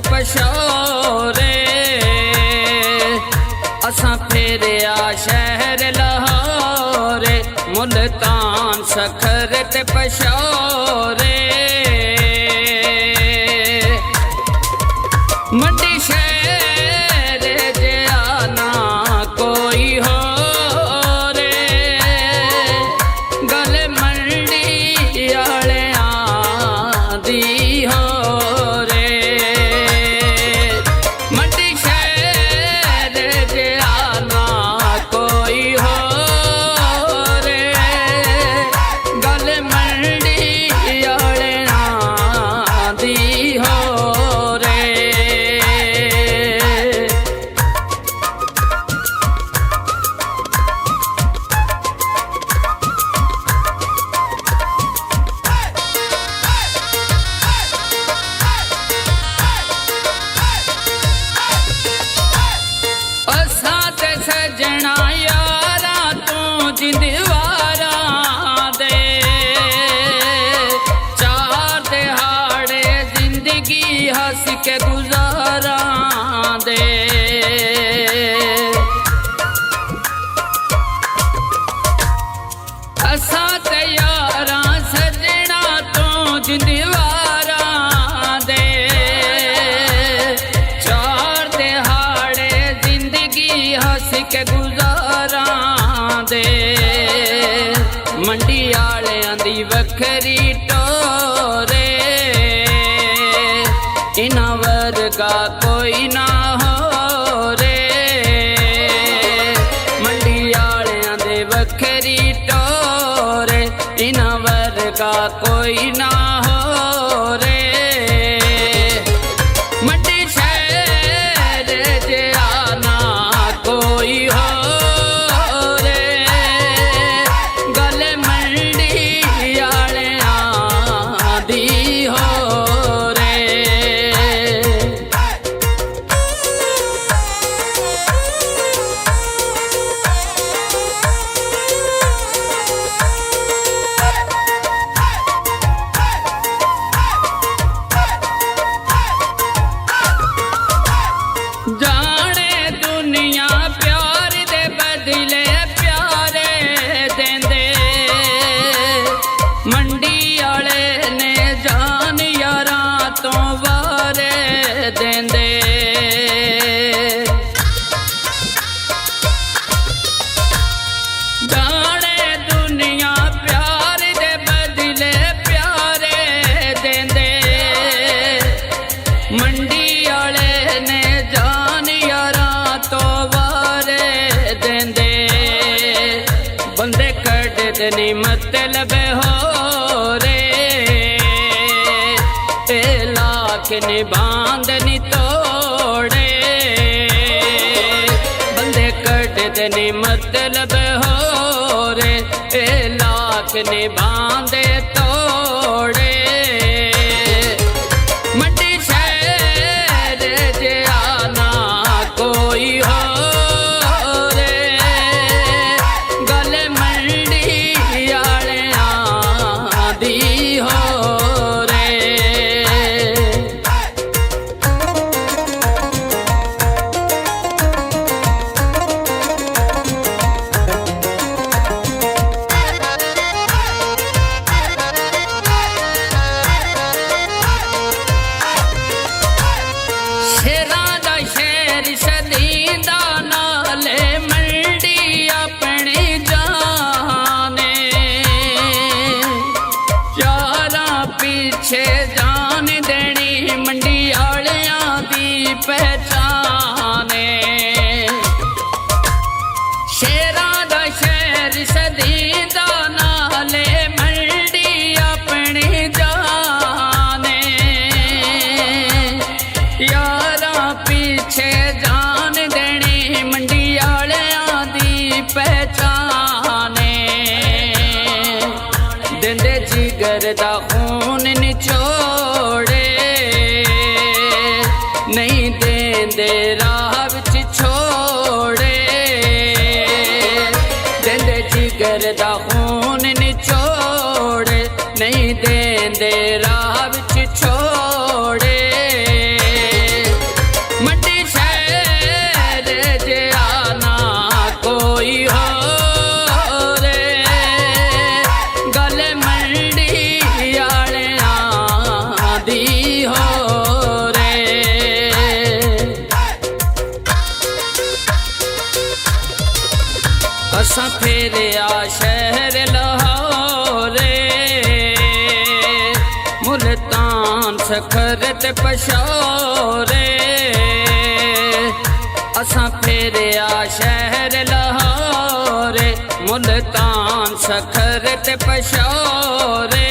पशोरे असां फेरिया शहर लाहौरे मुल्तान सखर ते पशोरे मंडी शहर जिया ना कोई हो रे गल मंडी आले आंदी हो रे मंडी शहर जिया ना कोई हो रे गल मंडी आले आंदी हो रे सजना यारा तू जिंदवारा दे चार दिहाड़े जिंदगी हंस के गुजारा दे असा ते यारा सजना तू जिंदवारा दे चार दिहाड़े जिंदगी हंस के गुजारा दे मंडी आलियां दी वखरी टोरे इन्हां वर्गा कोई ना हो रे मंडी आलियां दे वखरी टोरे इन्हां वर्गा कोई ना हो रे मंडी शहर जिया ना कोई हो रे गल मंडी आले आंदी हो रे जाने दुनिया प्यार दे बदले प्यारे देंदे मंडी आले ने जान यारा तो वारे देंदे जाने दुनिया प्यार दे बदले प्यारे देंदे मंडी आले ने जान यारा तो वारे देंदे बंदे कढ़दे नी मतलब हो रे ए लाख नी बांध नी तोड़े बंदे कढ़दे नी मतलब हो रे ए लाख नी बांधे तोड़े मंडी शहर जिया ना कोई हो रे गल मंडी आले आंदी हो रे शेरा दा शेर सदींदा नाले मंडी अपनी जाने यारा पीछे जान देनी मंडी आलियां दी पहचाने शेरा दा शेर सदींदा नाले मंडी अपनी जाने यारा पीछे जान देनी मंडी आलियां दी पहचाने देंदे जिगर दा खून निचोड़े नहीं देंदे राह विच छोड़े देंदे जिगर दा खून निचोड़े नहीं देंदे राह विच छोड़े असां फेरिया शहर लाहौरे मुल्तान सखर ते पशौरे असां फेरिया शहर लाहौरे मुल्तान सखर ते पशौरे